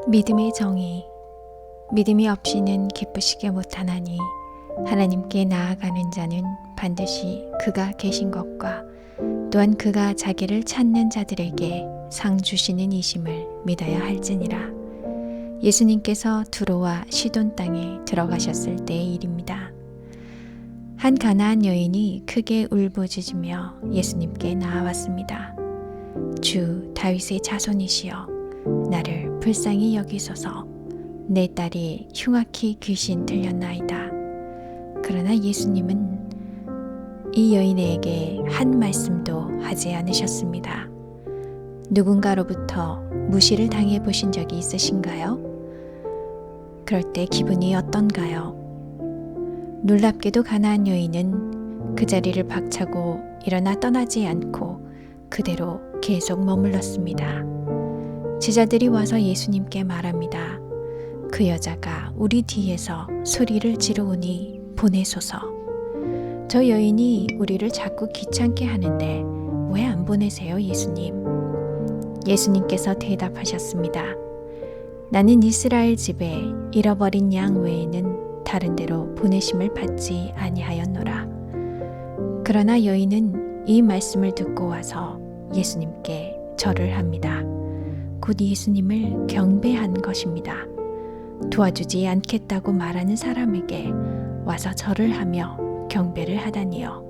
믿음의 정의. 믿음이 없이는 기쁘시게 못하나니 하나님께 나아가는 자는 반드시 그가 계신 것과 또한 그가 자기를 찾는 자들에게 상 주시는 이심을 믿어야 할지니라. 예수님께서 두로와 시돈 땅에 들어가셨을 때의 일입니다. 한 가나안 여인이 크게 울부짖으며 예수님께 나아왔습니다. 주 다윗의 자손이시여, 나를 불쌍히 여기소서. 내 딸이 흉악히 귀신 들렸나이다. 그러나 예수님은 이 여인에게 한 말씀도 하지 않으셨습니다. 누군가로부터 무시를 당해 보신 적이 있으신가요? 그럴 때 기분이 어떤가요? 놀랍게도 가나안 여인은 그 자리를 박차고 일어나 떠나지 않고 그대로 계속 머물렀습니다. 제자들이 와서 예수님께 말합니다. 그 여자가 우리 뒤에서 소리를 지르오니 보내소서. 저 여인이 우리를 자꾸 귀찮게 하는데 왜 안 보내세요, 예수님? 예수님께서 대답하셨습니다. 나는 이스라엘 집에 잃어버린 양 외에는 다른 데로 보내심을 받지 아니하였노라. 그러나 여인은 이 말씀을 듣고 와서 예수님께 절을 합니다. 곧 예수님을 경배한 것입니다. 도와주지 않겠다고 말하는 사람에게 와서 절을 하며 경배를 하다니요.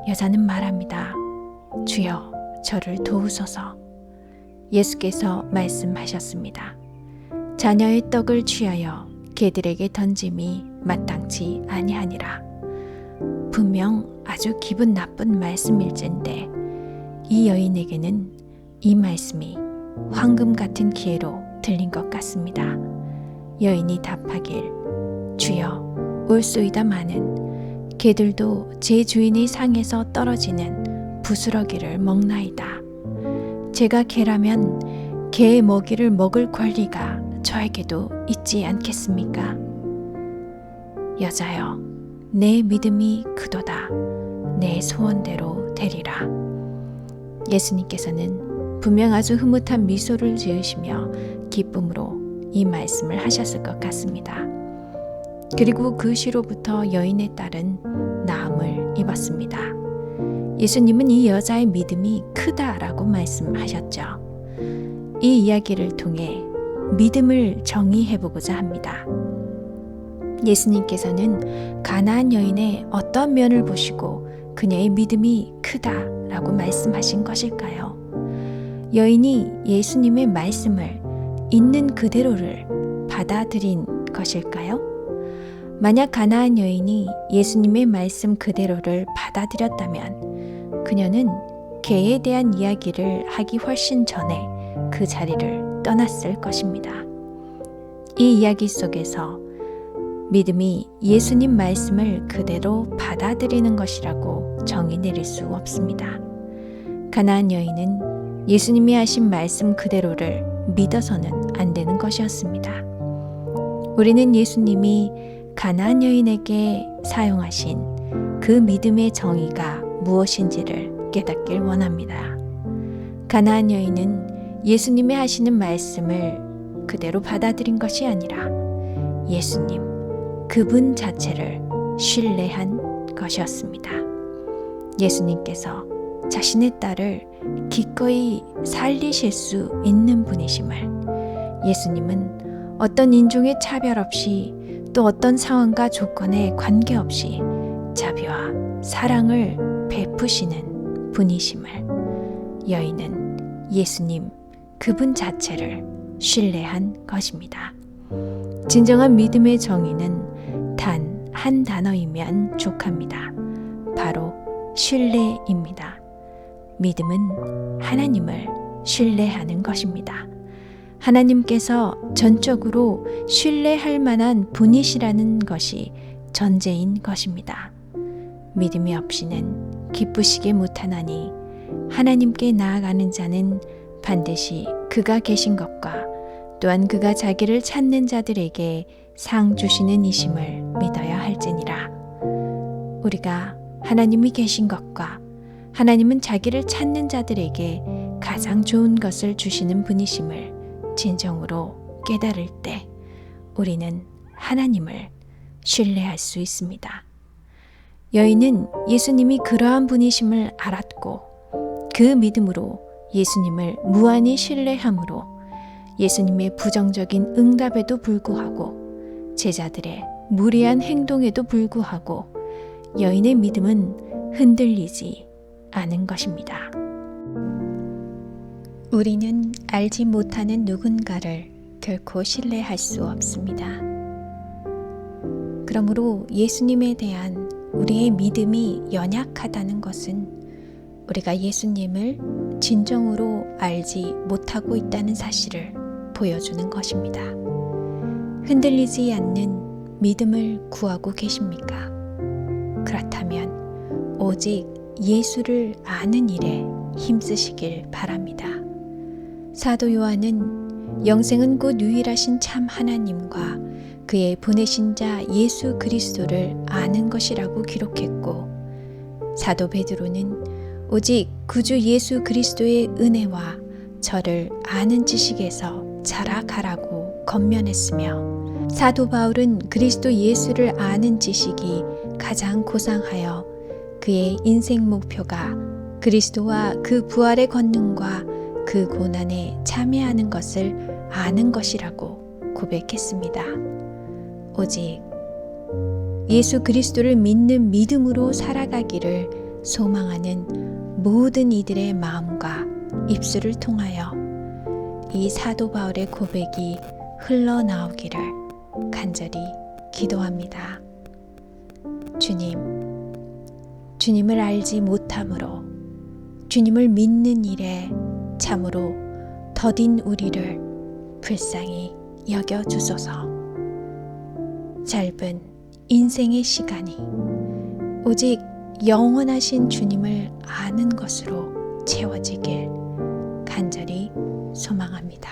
여자는 말합니다. 주여, 저를 도우소서. 예수께서 말씀하셨습니다. 자녀의 떡을 취하여 개들에게 던짐이 마땅치 아니하니라. 분명 아주 기분 나쁜 말씀일진데 이 여인에게는 이 말씀이 황금 같은 기회로 들린 것 같습니다. 여인이 답하길, 주여, 올소이다마는 개들도 제 주인의 상에서 떨어지는 부스러기를 먹나이다. 제가 개라면 개의 먹이를 먹을 권리가 저에게도 있지 않겠습니까? 여자여, 내 믿음이 크도다. 내 소원대로 되리라. 예수님께서는 분명 아주 흐뭇한 미소를 지으시며 기쁨으로 이 말씀을 하셨을 것 같습니다. 그리고 그 시로부터 여인의 딸은 나음을 입었습니다. 예수님은 이 여자의 믿음이 크다라고 말씀하셨죠. 이 이야기를 통해 믿음을 정의해보고자 합니다. 예수님께서는 가나안 여인의 어떤 면을 보시고 그녀의 믿음이 크다라고 말씀하신 것일까요? 여인이 예수님의 말씀을 있는 그대로를 받아들인 것일까요? 만약 가나안 여인이 예수님의 말씀 그대로를 받아들였다면 그녀는 개에 대한 이야기를 하기 훨씬 전에 그 자리를 떠났을 것입니다. 이 이야기 속에서 믿음이 예수님 말씀을 그대로 받아들이는 것이라고 정의 내릴 수 없습니다. 가나안 여인은 예수님이 하신 말씀 그대로를 믿어서는 안 되는 것이었습니다. 우리는 예수님이 가나안 여인에게 사용하신 그 믿음의 정의가 무엇인지를 깨닫길 원합니다. 가나안 여인은 예수님이 하시는 말씀을 그대로 받아들인 것이 아니라 예수님, 그분 자체를 신뢰한 것이었습니다. 예수님께서 자신의 딸을 기꺼이 살리실 수 있는 분이심을, 예수님은 어떤 인종의 차별 없이 또 어떤 상황과 조건에 관계없이 자비와 사랑을 베푸시는 분이심을 여인은 예수님 그분 자체를 신뢰한 것입니다. 진정한 믿음의 정의는 단 한 단어이면 족합니다. 바로 신뢰입니다. 믿음은 하나님을 신뢰하는 것입니다. 하나님께서 전적으로 신뢰할 만한 분이시라는 것이 전제인 것입니다. 믿음이 없이는 기쁘시게 못하나니 하나님께 나아가는 자는 반드시 그가 계신 것과 또한 그가 자기를 찾는 자들에게 상 주시는 이심을 믿어야 할지니라. 우리가 하나님이 계신 것과 하나님은 자기를 찾는 자들에게 가장 좋은 것을 주시는 분이심을 진정으로 깨달을 때 우리는 하나님을 신뢰할 수 있습니다. 여인은 예수님이 그러한 분이심을 알았고 그 믿음으로 예수님을 무한히 신뢰함으로 예수님의 부정적인 응답에도 불구하고 제자들의 무리한 행동에도 불구하고 여인의 믿음은 흔들리지 않은 것입니다. 우리는 알지 못하는 누군가를 결코 신뢰할 수 없습니다. 그러므로 예수님에 대한 우리의 믿음이 연약하다는 것은 우리가 예수님을 진정으로 알지 못하고 있다는 사실을 보여주는 것입니다. 흔들리지 않는 믿음을 구하고 계십니까? 그렇다면 오직 예수를 아는 일에 힘쓰시길 바랍니다. 사도 요한은 영생은 곧 유일하신 참 하나님과 그의 보내신 자 예수 그리스도를 아는 것이라고 기록했고, 사도 베드로는 오직 구주 예수 그리스도의 은혜와 저를 아는 지식에서 자라가라고 권면했으며, 사도 바울은 그리스도 예수를 아는 지식이 가장 고상하여 그의 인생 목표가 그리스도와 그 부활의 권능과 그 고난에 참여하는 것을 아는 것이라고 고백했습니다. 오직 예수 그리스도를 믿는 믿음으로 살아가기를 소망하는 모든 이들의 마음과 입술을 통하여 이 사도 바울의 고백이 흘러나오기를 간절히 기도합니다. 주님을 알지 못함으로 주님을 믿는 일에 참으로 더딘 우리를 불쌍히 여겨주소서. 짧은 인생의 시간이 오직 영원하신 주님을 아는 것으로 채워지길 간절히 소망합니다.